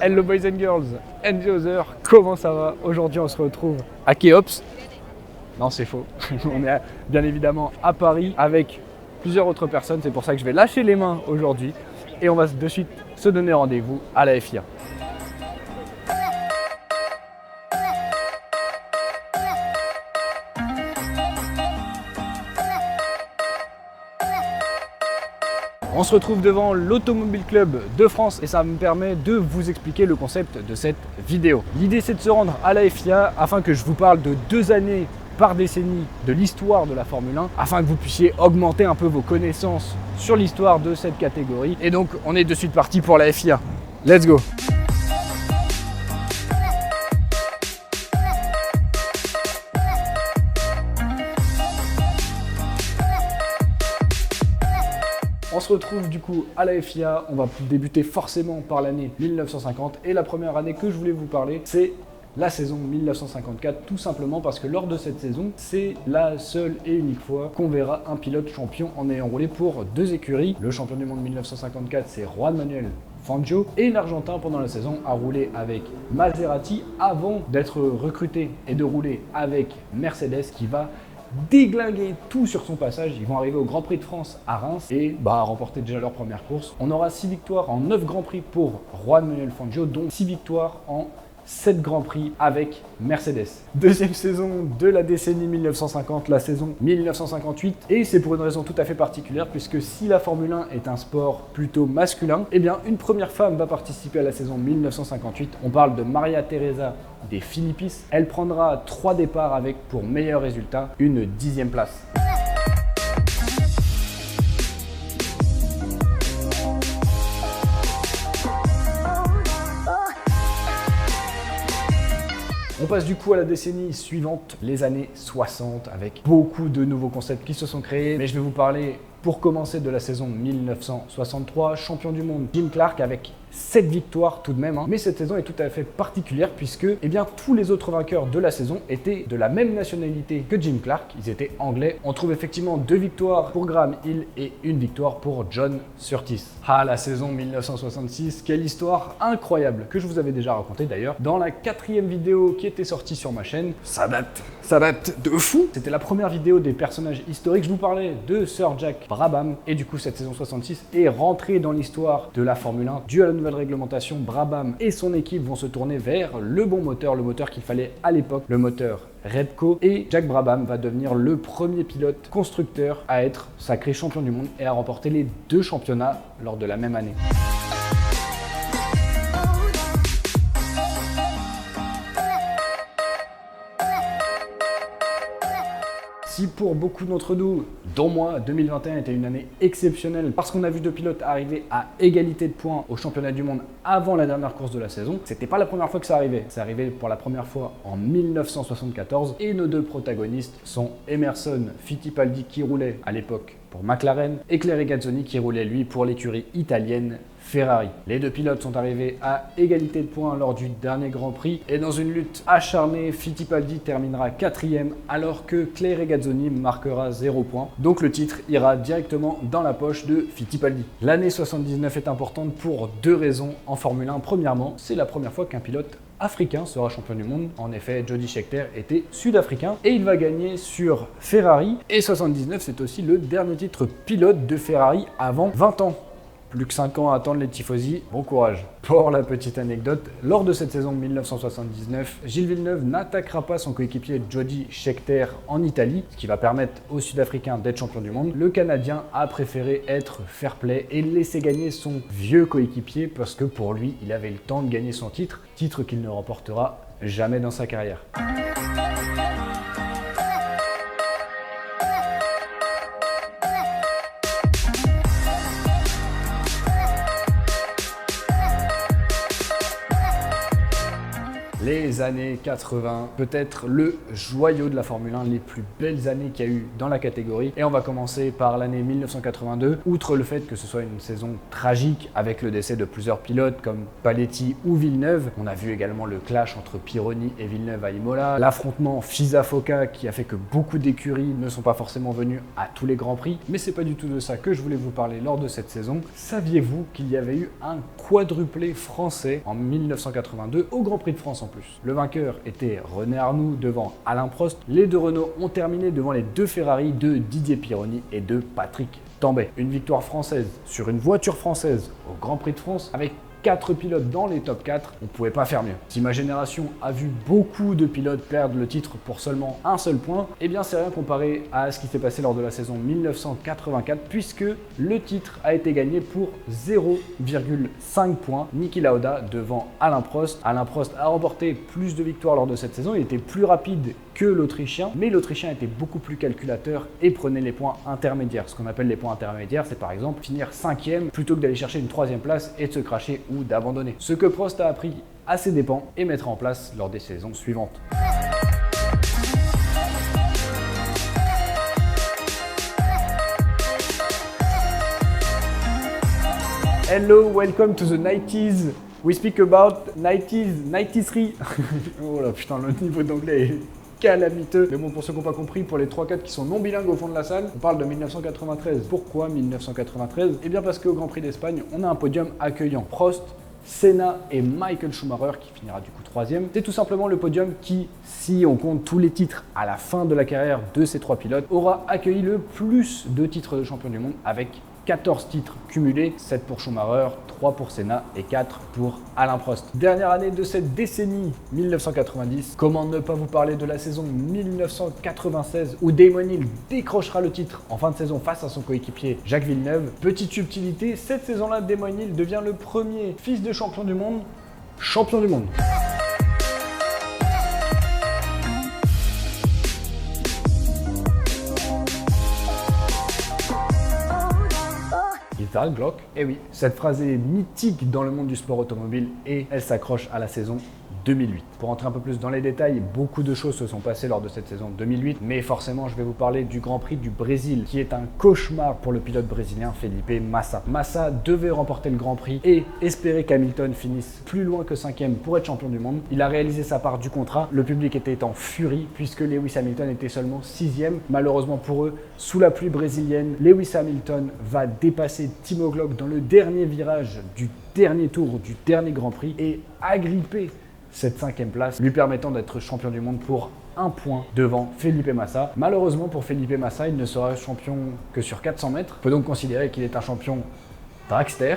Hello boys and girls and the other, comment ça va? Aujourd'hui on se retrouve à Kéops. Non c'est faux, on est bien évidemment à Paris avec plusieurs autres personnes, c'est pour ça que je vais lâcher les mains aujourd'hui et on va de suite se donner rendez-vous à la FIA. On se retrouve devant l'Automobile Club de France et ça me permet de vous expliquer le concept de cette vidéo. L'idée c'est de se rendre à la FIA afin que je vous parle de 2 années par décennie de l'histoire de la Formule 1 afin que vous puissiez augmenter un peu vos connaissances sur l'histoire de cette catégorie. Et donc on est de suite parti pour la FIA. Let's go! On se retrouve du coup à la FIA, on va débuter forcément par l'année 1950 et la première année que je voulais vous parler c'est la saison 1954 tout simplement parce que lors de cette saison c'est la seule et unique fois qu'on verra un pilote champion en ayant roulé pour 2 écuries. Le champion du monde 1954 c'est Juan Manuel Fangio et l'Argentin pendant la saison a roulé avec Maserati avant d'être recruté et de rouler avec Mercedes qui va déglinguer tout sur son passage. Ils vont arriver au Grand Prix de France à Reims et remporter déjà leur première course. On aura 6 victoires en 9 Grands Prix pour Juan Manuel Fangio, dont 6 victoires en 7 Grands Prix avec Mercedes. Deuxième saison de la décennie 1950, la saison 1958. Et c'est pour une raison tout à fait particulière puisque si la Formule 1 est un sport plutôt masculin, eh bien une première femme va participer à la saison 1958. On parle de Maria Teresa de Filippis. Elle prendra 3 départs avec pour meilleur résultat une 10e place. On passe du coup à la décennie suivante, les années 60, avec beaucoup de nouveaux concepts qui se sont créés. Mais je vais vous parler, pour commencer, de la saison 1963, champion du monde Jim Clark avec 7 victoires tout de même. Mais cette saison est tout à fait particulière puisque tous les autres vainqueurs de la saison étaient de la même nationalité que Jim Clark. Ils étaient anglais. On trouve effectivement 2 victoires pour Graham Hill et 1 victoire pour John Surtees. Ah, la saison 1966, quelle histoire incroyable que je vous avais déjà raconté d'ailleurs dans la 4e vidéo qui était sortie sur ma chaîne. Ça date de fou. C'était la première vidéo des personnages historiques. Je vous parlais de Sir Jack Brabham et du coup cette saison 66 est rentrée dans l'histoire de la Formule 1 due à la nouvelle réglementation. Brabham et son équipe vont se tourner vers le bon moteur, le moteur qu'il fallait à l'époque, le moteur Redco, et Jack Brabham va devenir le premier pilote constructeur à être sacré champion du monde et à remporter les 2 championnats lors de la même année. Si pour beaucoup d'entre nous, dont moi, 2021 était une année exceptionnelle parce qu'on a vu 2 pilotes arriver à égalité de points au championnat du monde avant la dernière course de la saison, c'était pas la première fois que ça arrivait. C'est arrivé pour la première fois en 1974 et nos 2 protagonistes sont Emerson Fittipaldi qui roulait à l'époque pour McLaren et Claire Regazzoni qui roulait lui pour l'écurie italienne Ferrari. Les 2 pilotes sont arrivés à égalité de points lors du dernier Grand Prix et dans une lutte acharnée, Fittipaldi terminera 4e alors que Claire Regazzoni marquera 0 points. Donc le titre ira directement dans la poche de Fittipaldi. L'année 79 est importante pour 2 raisons en Formule 1. Premièrement, c'est la première fois qu'un pilote africain sera champion du monde. En effet, Jody Scheckter était sud-africain et il va gagner sur Ferrari. Et 79, c'est aussi le dernier titre pilote de Ferrari avant 20 ans. Plus que 5 ans à attendre les tifosi, bon courage. Pour la petite anecdote, lors de cette saison 1979, Gilles Villeneuve n'attaquera pas son coéquipier Jody Scheckter en Italie, ce qui va permettre aux Sud-Africains d'être champion du monde. Le Canadien a préféré être fair play et laisser gagner son vieux coéquipier parce que pour lui, il avait le temps de gagner son titre qu'il ne remportera jamais dans sa carrière. Les années 80, peut-être le joyau de la Formule 1, les plus belles années qu'il y a eu dans la catégorie. Et on va commencer par l'année 1982. Outre le fait que ce soit une saison tragique avec le décès de plusieurs pilotes comme Paletti ou Villeneuve, on a vu également le clash entre Pironi et Villeneuve à Imola, l'affrontement FISA-FOCA qui a fait que beaucoup d'écuries ne sont pas forcément venues à tous les grands prix. Mais c'est pas du tout de ça que je voulais vous parler lors de cette saison. Saviez-vous qu'il y avait eu un quadruplé français en 1982 au Grand Prix de France en plus? Le vainqueur était René Arnoux devant Alain Prost. Les deux Renault ont terminé devant les deux Ferrari de Didier Pironi et de Patrick Tambay. Une victoire française sur une voiture française au Grand Prix de France avec 4 pilotes dans les top 4, on ne pouvait pas faire mieux. Si ma génération a vu beaucoup de pilotes perdre le titre pour seulement un seul point, eh bien c'est rien comparé à ce qui s'est passé lors de la saison 1984 puisque le titre a été gagné pour 0,5 points. Niki Lauda devant Alain Prost. Alain Prost a remporté plus de victoires lors de cette saison, il était plus rapide que l'Autrichien, mais l'Autrichien était beaucoup plus calculateur et prenait les points intermédiaires. Ce qu'on appelle les points intermédiaires, c'est par exemple finir 5e plutôt que d'aller chercher une 3e place et de se cracher ou d'abandonner. Ce que Prost a appris à ses dépens et mettra en place lors des saisons suivantes. Hello, welcome to the 90s. We speak about 90s, 93. Oh là putain, le niveau d'anglais est calamiteux. Mais bon, pour ceux qui n'ont pas compris, pour les 3-4 qui sont non bilingues au fond de la salle, on parle de 1993. Pourquoi 1993? Eh bien parce qu'au Grand Prix d'Espagne, on a un podium accueillant. Prost, Senna et Michael Schumacher qui finira du coup 3e. C'est tout simplement le podium qui, si on compte tous les titres à la fin de la carrière de ces 3 pilotes, aura accueilli le plus de titres de champion du monde avec 14 titres cumulés, 7 pour Schumacher, 3 pour Senna et 4 pour Alain Prost. Dernière année de cette décennie 1990. Comment ne pas vous parler de la saison 1996 où Damon Hill décrochera le titre en fin de saison face à son coéquipier Jacques Villeneuve. Petite subtilité, cette saison-là, Damon Hill devient le premier fils de champion du monde, champion du monde. Glock. Et oui, cette phrase est mythique dans le monde du sport automobile et elle s'accroche à la saison 2008. Pour entrer un peu plus dans les détails, beaucoup de choses se sont passées lors de cette saison 2008, mais forcément je vais vous parler du Grand Prix du Brésil qui est un cauchemar pour le pilote brésilien Felipe Massa. Massa devait remporter le Grand Prix et espérer qu'Hamilton finisse plus loin que 5e pour être champion du monde. Il a réalisé sa part du contrat, le public était en furie puisque Lewis Hamilton était seulement 6e. Malheureusement pour eux, sous la pluie brésilienne, Lewis Hamilton va dépasser Timo Glock dans le dernier virage du dernier tour du dernier Grand Prix et agripper cette 5e place, lui permettant d'être champion du monde pour un point devant Felipe Massa. Malheureusement pour Felipe Massa, il ne sera champion que sur 400 mètres. On peut donc considérer qu'il est un champion dragster.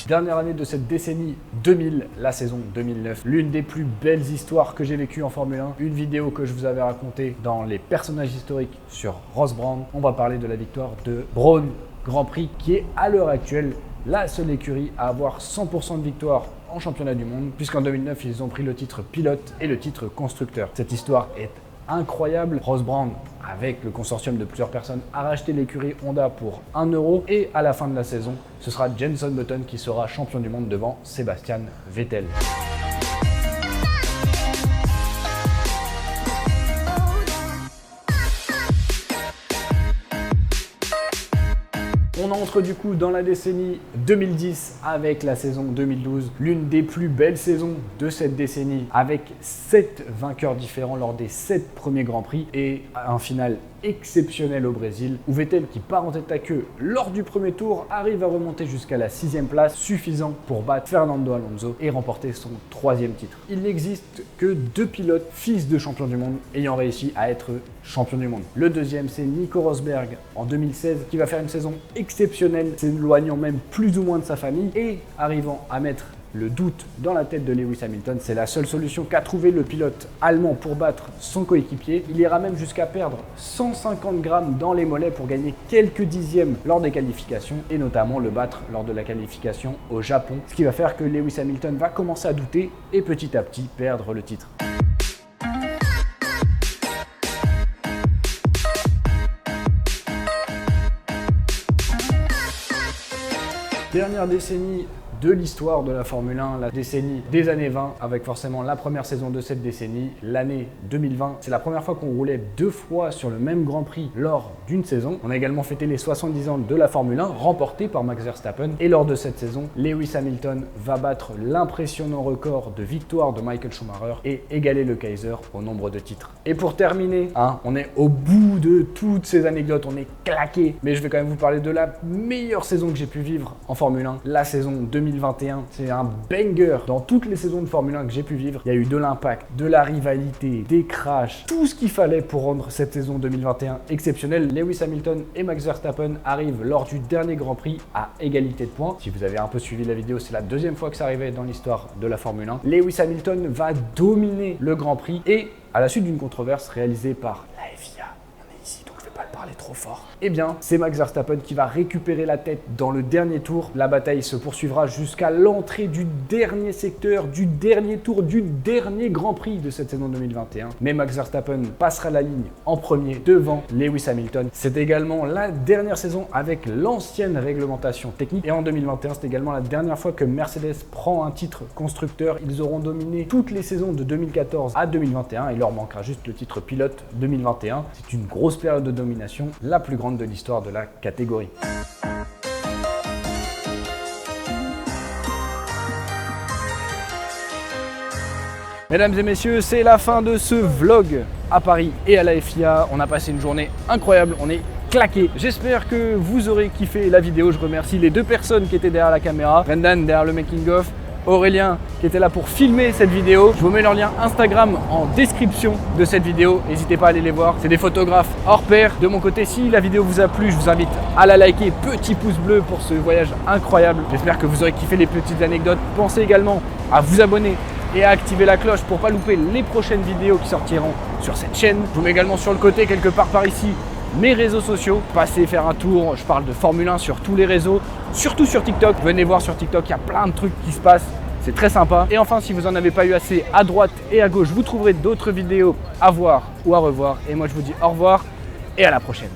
Dernière année de cette décennie 2000, la saison 2009. L'une des plus belles histoires que j'ai vécues en Formule 1. Une vidéo que je vous avais racontée dans les personnages historiques sur Ross Brown. On va parler de la victoire de Brawn Grand Prix qui est à l'heure actuelle la seule écurie à avoir 100% de victoire en championnat du monde, puisqu'en 2009, ils ont pris le titre pilote et le titre constructeur. Cette histoire est incroyable. Ross Brown, avec le consortium de plusieurs personnes, a racheté l'écurie Honda pour 1 € et à la fin de la saison, ce sera Jenson Button qui sera champion du monde devant Sebastian Vettel. On entre du coup dans la décennie 2010 avec la saison 2012, l'une des plus belles saisons de cette décennie avec 7 vainqueurs différents lors des 7 premiers Grands Prix et un final exceptionnel au Brésil où Vettel qui part en tête à queue lors du premier tour arrive à remonter jusqu'à la 6e place, suffisant pour battre Fernando Alonso et remporter son 3e titre. Il n'existe que 2 pilotes fils de champion du monde ayant réussi à être champion du monde. Le deuxième c'est Nico Rosberg en 2016 qui va faire une saison exceptionnelle, s'éloignant même plus ou moins de sa famille et arrivant à mettre le doute dans la tête de Lewis Hamilton. C'est la seule solution qu'a trouvé le pilote allemand pour battre son coéquipier. Il ira même jusqu'à perdre 150 grammes dans les mollets pour gagner quelques dixièmes lors des qualifications et notamment le battre lors de la qualification au Japon. Ce qui va faire que Lewis Hamilton va commencer à douter et petit à petit perdre le titre. Dernière décennie de l'histoire de la Formule 1, la décennie des années 20, avec forcément la première saison de cette décennie, l'année 2020. C'est la première fois qu'on roulait 2 fois sur le même Grand Prix lors d'une saison. On a également fêté les 70 ans de la Formule 1, remportés par Max Verstappen. Et lors de cette saison, Lewis Hamilton va battre l'impressionnant record de victoire de Michael Schumacher et égaler le Kaiser au nombre de titres. Et pour terminer, on est au bout de toutes ces anecdotes, on est claqué. Mais je vais quand même vous parler de la meilleure saison que j'ai pu vivre en Formule 1, la saison 2021. C'est un banger. Dans toutes les saisons de Formule 1 que j'ai pu vivre, il y a eu de l'impact, de la rivalité, des crashs, tout ce qu'il fallait pour rendre cette saison 2021 exceptionnelle. Lewis Hamilton et Max Verstappen arrivent lors du dernier Grand Prix à égalité de points. Si vous avez un peu suivi la vidéo, c'est la deuxième fois que ça arrivait dans l'histoire de la Formule 1. Lewis Hamilton va dominer le Grand Prix et à la suite d'une controverse réalisée par la FIA, parler trop fort. Eh bien, c'est Max Verstappen qui va récupérer la tête dans le dernier tour. La bataille se poursuivra jusqu'à l'entrée du dernier secteur, du dernier tour, du dernier Grand Prix de cette saison 2021. Mais Max Verstappen passera la ligne en premier devant Lewis Hamilton. C'est également la dernière saison avec l'ancienne réglementation technique. Et en 2021, c'est également la dernière fois que Mercedes prend un titre constructeur. Ils auront dominé toutes les saisons de 2014 à 2021. Il leur manquera juste le titre pilote 2021. C'est une grosse période de domination, la plus grande de l'histoire de la catégorie. Mesdames et messieurs, c'est la fin de ce vlog à Paris et à la FIA. On a passé une journée incroyable, on est claqué. J'espère que vous aurez kiffé la vidéo. Je remercie les 2 personnes qui étaient derrière la caméra, Brendan derrière le making of, Aurélien qui était là pour filmer cette vidéo. Je vous mets leur lien Instagram en description de cette vidéo. N'hésitez pas à aller les voir. C'est des photographes hors pair. De mon côté, si la vidéo vous a plu, je vous invite à la liker. Petit pouce bleu pour ce voyage incroyable. J'espère que vous aurez kiffé les petites anecdotes. Pensez également à vous abonner et à activer la cloche pour ne pas louper les prochaines vidéos qui sortiront sur cette chaîne. Je vous mets également sur le côté, quelque part par ici, mes réseaux sociaux. Passez faire un tour, je parle de Formule 1 sur tous les réseaux, surtout sur TikTok. Venez voir sur TikTok, il y a plein de trucs qui se passent. C'est très sympa. Et enfin, si vous n'en avez pas eu assez, à droite et à gauche, vous trouverez d'autres vidéos à voir ou à revoir. Et moi, je vous dis au revoir et à la prochaine.